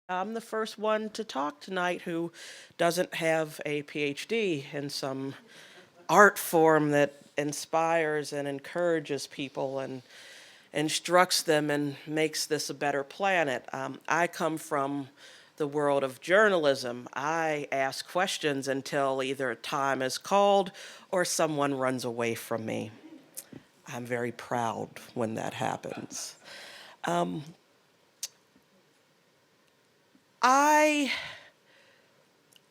I'm the first one to talk tonight who doesn't have a PhD in some art form that inspires and encourages people and instructs them and makes this a better planet. I come from the world of journalism. I ask questions until either time is called or someone runs away from me. I'm very proud when that happens. I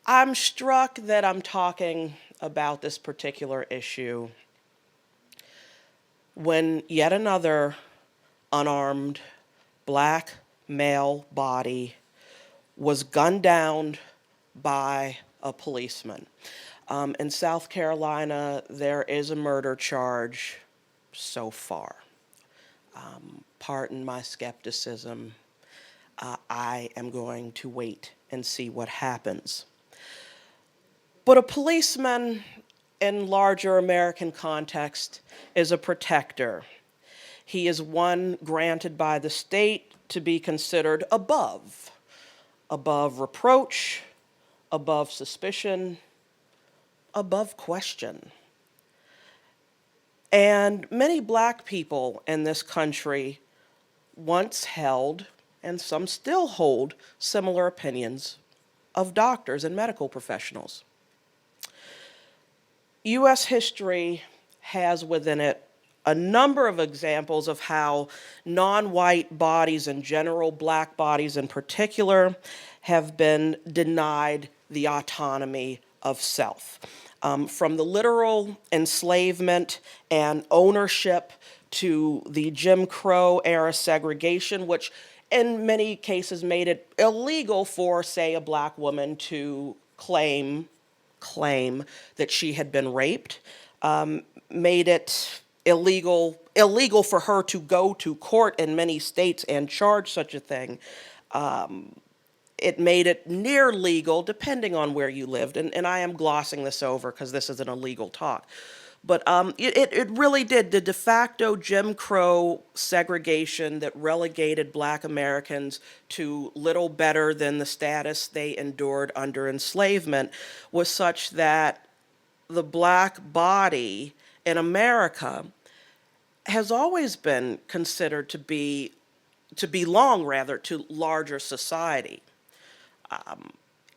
I'm struck that I'm talking about this particular issue when yet another unarmed black male body was gunned down by a policeman. In South Carolina, there is a murder charge so far. Pardon my skepticism. I am going to wait and see what happens. But a policeman in larger American context is a protector. He is one granted by the state to be considered above reproach, above suspicion, above question. And many black people in this country once held, and some still hold, similar opinions of doctors and medical professionals. U.S. history has within it a number of examples of how non-white bodies in general, black bodies in particular, have been denied the autonomy of self. From the literal enslavement and ownership to the Jim Crow era segregation, which in many cases made it illegal for, say, a black woman to claim that she had been raped, made it illegal for her to go to court in many states and charge such a thing. It made it near legal, depending on where you lived. And I am glossing this over because this is an illegal talk. But it really did. The de facto Jim Crow segregation that relegated black Americans to little better than the status they endured under enslavement was such that the black body in America has always been considered to belong rather to larger society.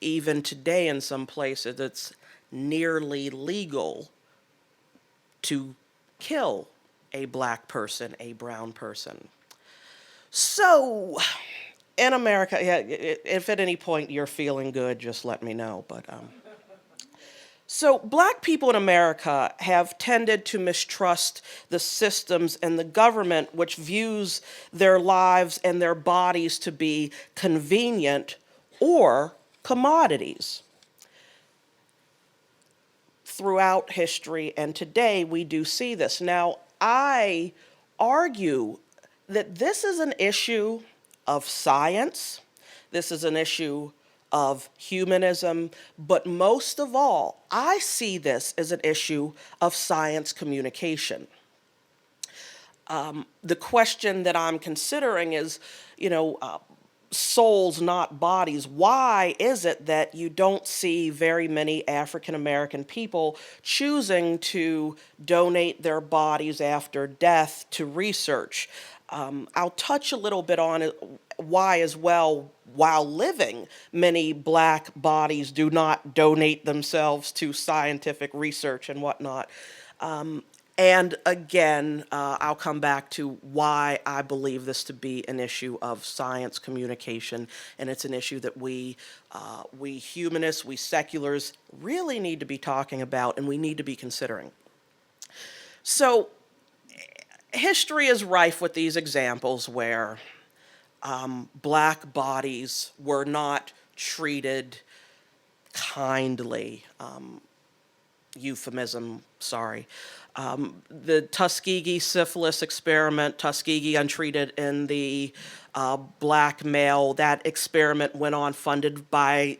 Even today in some places it's nearly legal to kill a black person, a brown person. So, in America, yeah, if at any point you're feeling good, just let me know. So black people in America have tended to mistrust the systems and the government, which views their lives and their bodies to be convenient or commodities. Throughout history and today, we do see this. Now, I argue that this is an issue of science, this is an issue of humanism, but most of all, I see this as an issue of science communication. The question that I'm considering is, you know, souls, not bodies. Why is it that you don't see very many African American people choosing to donate their bodies after death to research? I'll touch a little bit on it, why as well. While living, many black bodies do not donate themselves to scientific research and whatnot. And again, I'll come back to why I believe this to be an issue of science communication, and it's an issue that we humanists, we seculars, really need to be talking about, and we need to be considering. So, history is rife with these examples where black bodies were not treated kindly. Euphemism, sorry. The Tuskegee syphilis experiment, Tuskegee untreated in the black male, that experiment went on funded by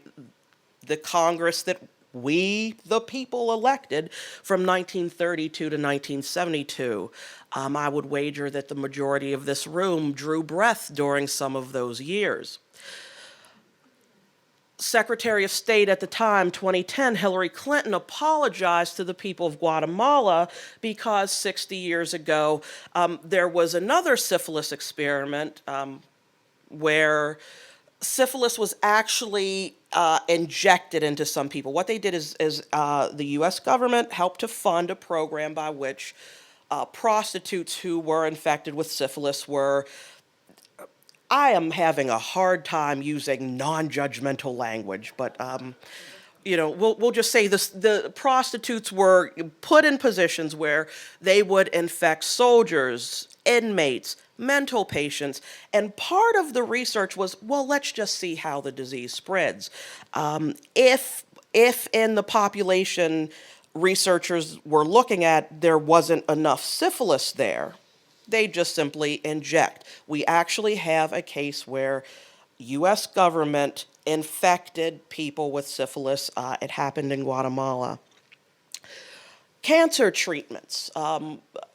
the Congress that we, the people, elected from 1932 to 1972. I would wager that the majority of this room drew breath during some of those years. Secretary of State at the time, 2010, Hillary Clinton, apologized to the people of Guatemala because 60 years ago there was another syphilis experiment where syphilis was actually injected into some people. What they did is the U.S. government helped to fund a program by which prostitutes who were infected with syphilis were, I am having a hard time using non-judgmental language, but we'll just say this: the prostitutes were put in positions where they would infect soldiers, inmates, mental patients, and part of the research was, well, let's just see how the disease spreads. If in the population researchers were looking at there wasn't enough syphilis there, they just simply inject. We actually have a case where U.S. government infected people with syphilis. It happened in Guatemala. Cancer treatments.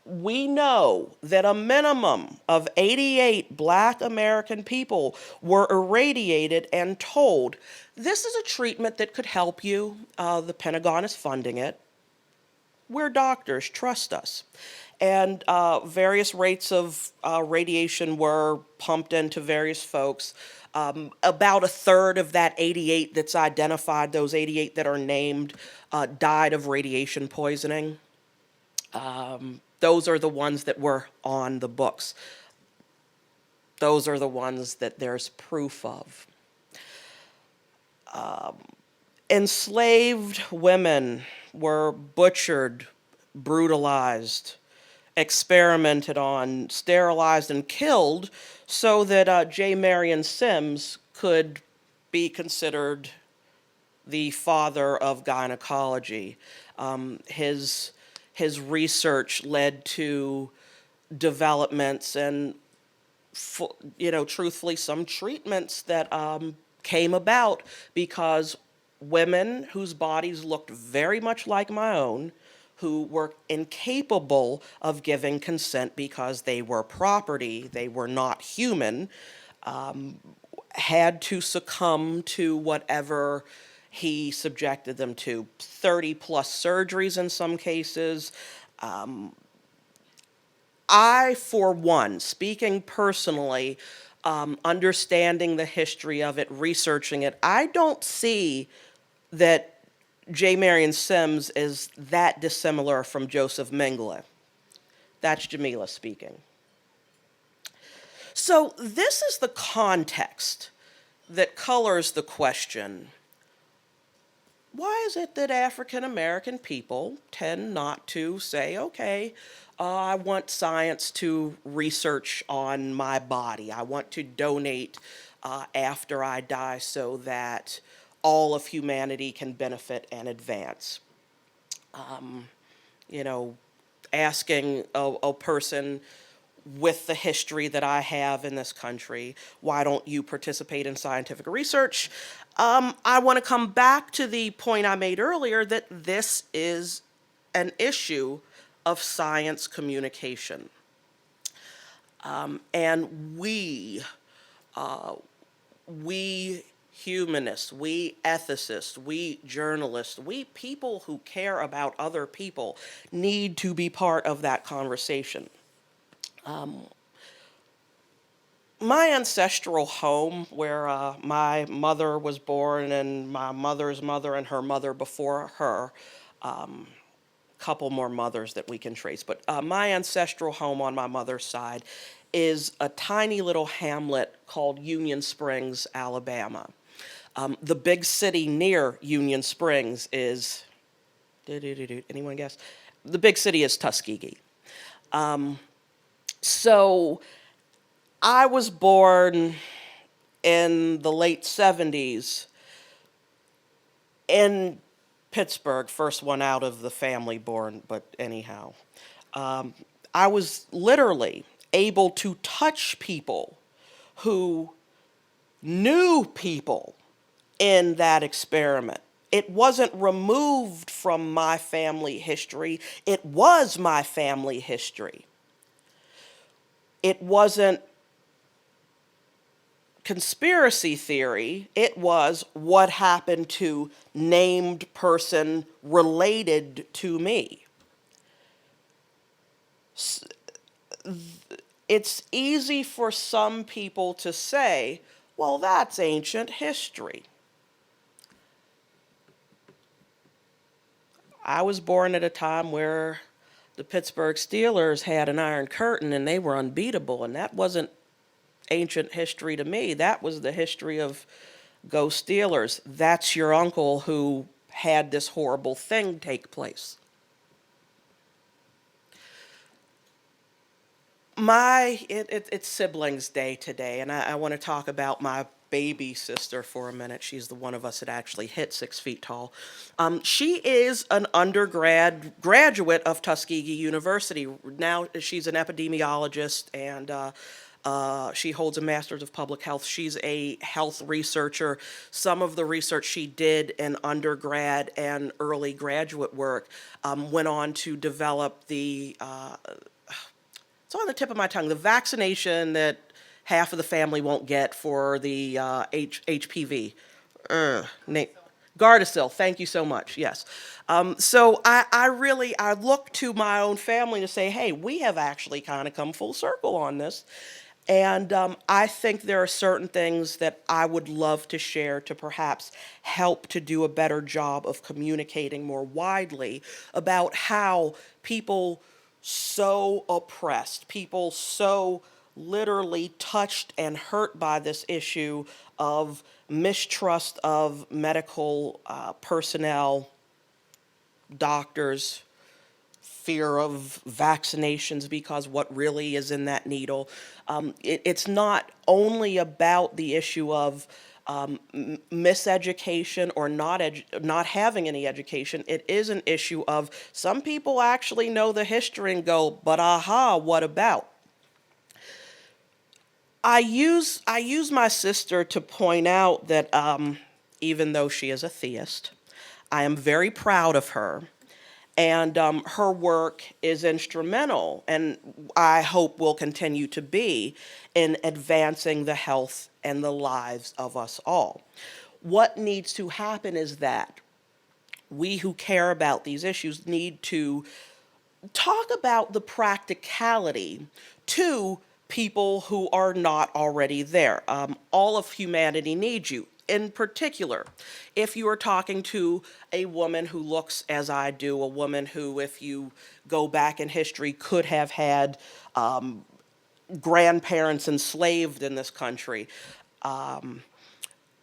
We know that a minimum of 88 Black American people were irradiated and told, this is a treatment that could help you. The Pentagon is funding it. We're doctors, trust us. And various rates of radiation were pumped into various folks. About a third of that 88 that's identified, those 88 that are named, died of radiation poisoning. Those are the ones that were on the books. Those are the ones that there's proof of. Enslaved women were butchered, brutalized, experimented on, sterilized, and killed so that J. Marion Sims could be considered the father of gynecology. His research led to developments and, truthfully, some treatments that came about because women whose bodies looked very much like my own, who were incapable of giving consent because they were property, they were not human, had to succumb to whatever he subjected them to. 30 plus surgeries in some cases. I, for one, speaking personally, understanding the history of it, researching it, I don't see that J. Marion Sims is that dissimilar from Joseph Mengele. That's Jamila speaking. So this is the context that colors the question, why is it that African American people tend not to say, okay, I want science to research on my body. I want to donate after I die so that all of humanity can benefit and advance. Asking a person with the history that I have in this country, why don't you participate in scientific research? I want to come back to the point I made earlier that this is an issue of science communication. And we humanists, we ethicists, we journalists, we people who care about other people need to be part of that conversation. My ancestral home, where my mother was born and my mother's mother and her mother before her, couple more mothers that we can trace, but my ancestral home on my mother's side is a tiny little hamlet called Union Springs, Alabama. The big city near Union Springs is, anyone guess? The big city is Tuskegee. So I was born in the late 70s in Pittsburgh, first one out of the family born, but anyhow. I was literally able to touch people who knew people in that experiment. It wasn't removed from my family history. It was my family history. It wasn't conspiracy theory, it was what happened to named person related to me. It's easy for some people to say, well, that's ancient history. I was born at a time where the Pittsburgh Steelers had an iron curtain and they were unbeatable, and that wasn't ancient history to me. That was the history of Go Steelers. That's your uncle who had this horrible thing take place. It's siblings day today, and I want to talk about my baby sister for a minute. She's the one of us that actually hit 6 feet tall. She is an graduate of Tuskegee University. Now she's an epidemiologist, and she holds a master's of public health. She's a health researcher. Some of the research she did in undergrad and early graduate work went on to develop it's on the tip of my tongue, the vaccination that half of the family won't get for the HPV. Gardasil, thank you so much, yes. So I look to my own family to say, hey, we have actually kind of come full circle on this. And I think there are certain things that I would love to share to perhaps help to do a better job of communicating more widely about how people so oppressed, people so literally touched and hurt by this issue of mistrust of medical personnel, doctors, fear of vaccinations because what really is in that needle. It's not only about the issue of miseducation or not having any education. It is an issue of some people actually know the history and go, but aha, what about? I use my sister to point out that even though she is a theist, I am very proud of her, and her work is instrumental, and I hope will continue to be, in advancing the health and the lives of us all. What needs to happen is that we who care about these issues need to talk about the practicality to people who are not already there. All of humanity needs you. In particular, if you are talking to a woman who looks as I do, a woman who, if you go back in history, could have had grandparents enslaved in this country,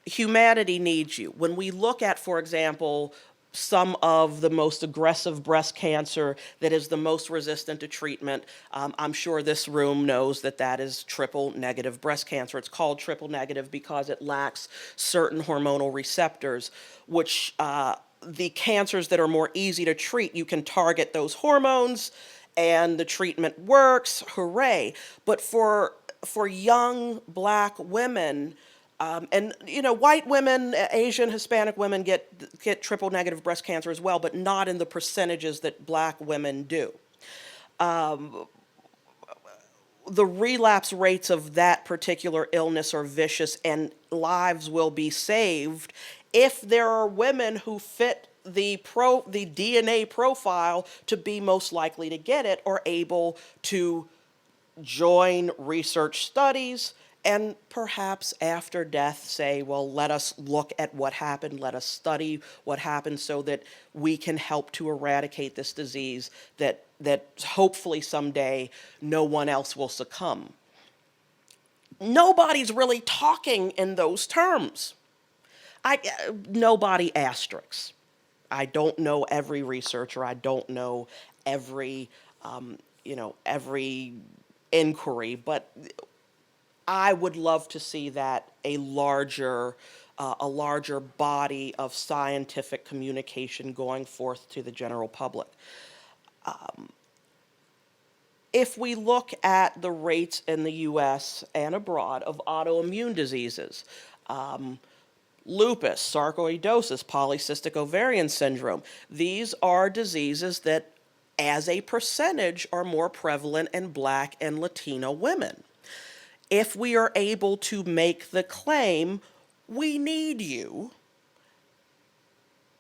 humanity needs you. When we look at, for example, some of the most aggressive breast cancer that is the most resistant to treatment, I'm sure this room knows that that is triple negative breast cancer. It's called triple negative because it lacks certain hormonal receptors, which the cancers that are more easy to treat, you can target those hormones and the treatment works, hooray. But for young black women, and white women, Asian, Hispanic women get triple negative breast cancer as well, but not in the percentages that black women do. The relapse rates of that particular illness are vicious, and lives will be saved if there are women who fit the DNA profile to be most likely to get it, or able to join research studies, and perhaps after death say, well, let us look at what happened, let us study what happened so that we can help to eradicate this disease that hopefully someday no one else will succumb. Nobody's really talking in those terms. Nobody asterisks. I don't know every researcher. I don't know every, every inquiry, but I would love to see that a larger body of scientific communication going forth to the general public. If we look at the rates in the U.S. and abroad of autoimmune diseases, lupus, sarcoidosis, polycystic ovarian syndrome, these are diseases that, as a percentage, are more prevalent in Black and Latino women. If we are able to make the claim, we need you,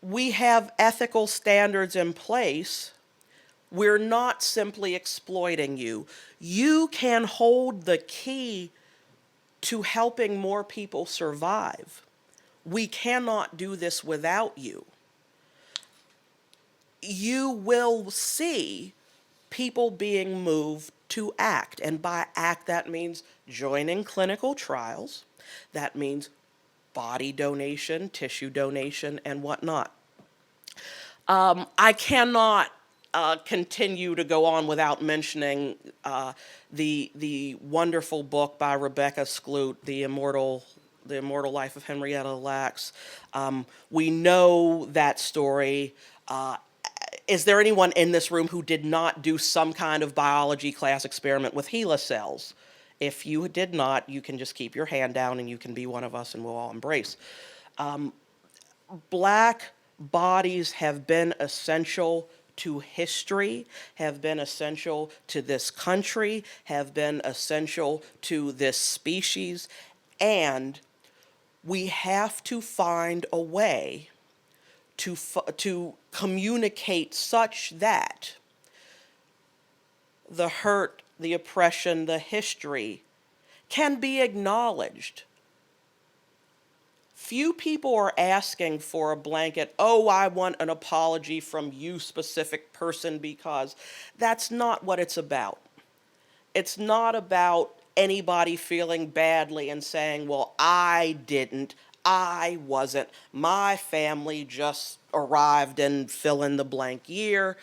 we have ethical standards in place, we're not simply exploiting you. You can hold the key to helping more people survive. We cannot do this without you. You will see people being moved to act. And by act, that means joining clinical trials. That means body donation, tissue donation, and whatnot. I cannot continue to go on without mentioning the wonderful book by Rebecca Skloot, The Immortal Life of Henrietta Lacks. We know that story. Is there anyone in this room who did not do some kind of biology class experiment with HeLa cells? If you did not, you can just keep your hand down and you can be one of us and we'll all embrace. Black bodies have been essential to history, have been essential to this country, have been essential to this species, and we have to find a way to communicate such that the hurt, the oppression, the history can be acknowledged. Few people are asking for a blanket, oh, I want an apology from you, specific person, because that's not what it's about. It's not about anybody feeling badly and saying, well, I didn't, I wasn't, my family just arrived and fill in the blank year.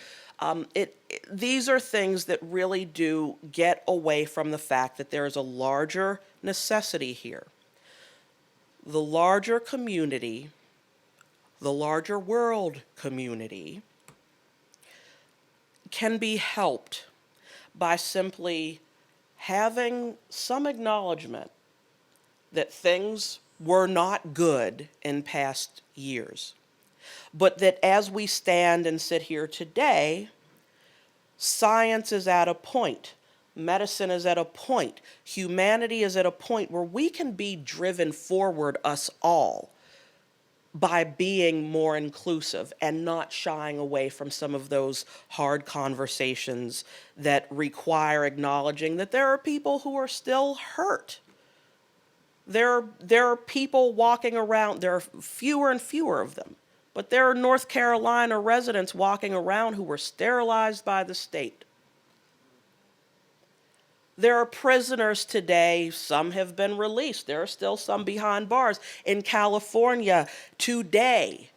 These are things that really do get away from the fact that there is a larger necessity here. The larger community, the larger world community, can be helped by simply having some acknowledgement that things were not good in past years, but that as we stand and sit here today, science is at a point, medicine is at a point, humanity is at a point where we can be driven forward, us all, by being more inclusive and not shying away from some of those hard conversations that require acknowledging that there are people who are still hurt. There are people walking around, there are fewer and fewer of them, but there are North Carolina residents walking around who were sterilized by the state. There are prisoners today, some have been released, there are still some behind bars in California today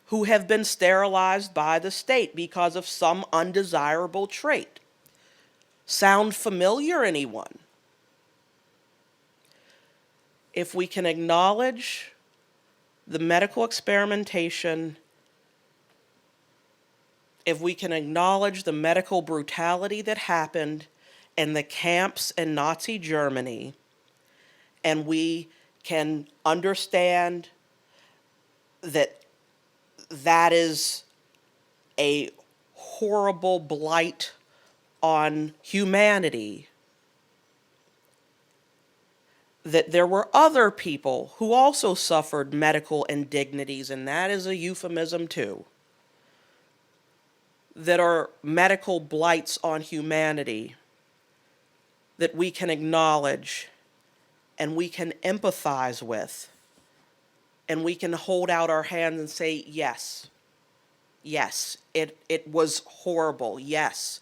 who have been sterilized by the state because of some undesirable trait. Sound familiar, anyone? If we can acknowledge the medical experimentation, if we can acknowledge the medical brutality that happened in the camps in Nazi Germany, and we can understand that that is a horrible blight on humanity, that there were other people who also suffered medical indignities, and that is a euphemism too, that are medical blights on humanity, that we can acknowledge and we can empathize with, and we can hold out our hands and say, yes, yes, it was horrible, yes.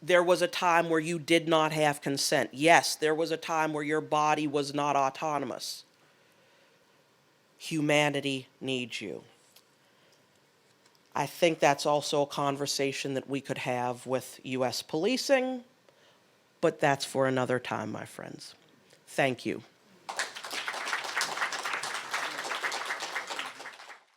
There was a time where you did not have consent. Yes, there was a time where your body was not autonomous. Humanity needs you. I think that's also a conversation that we could have with U.S. policing, but that's for another time, my friends. Thank you.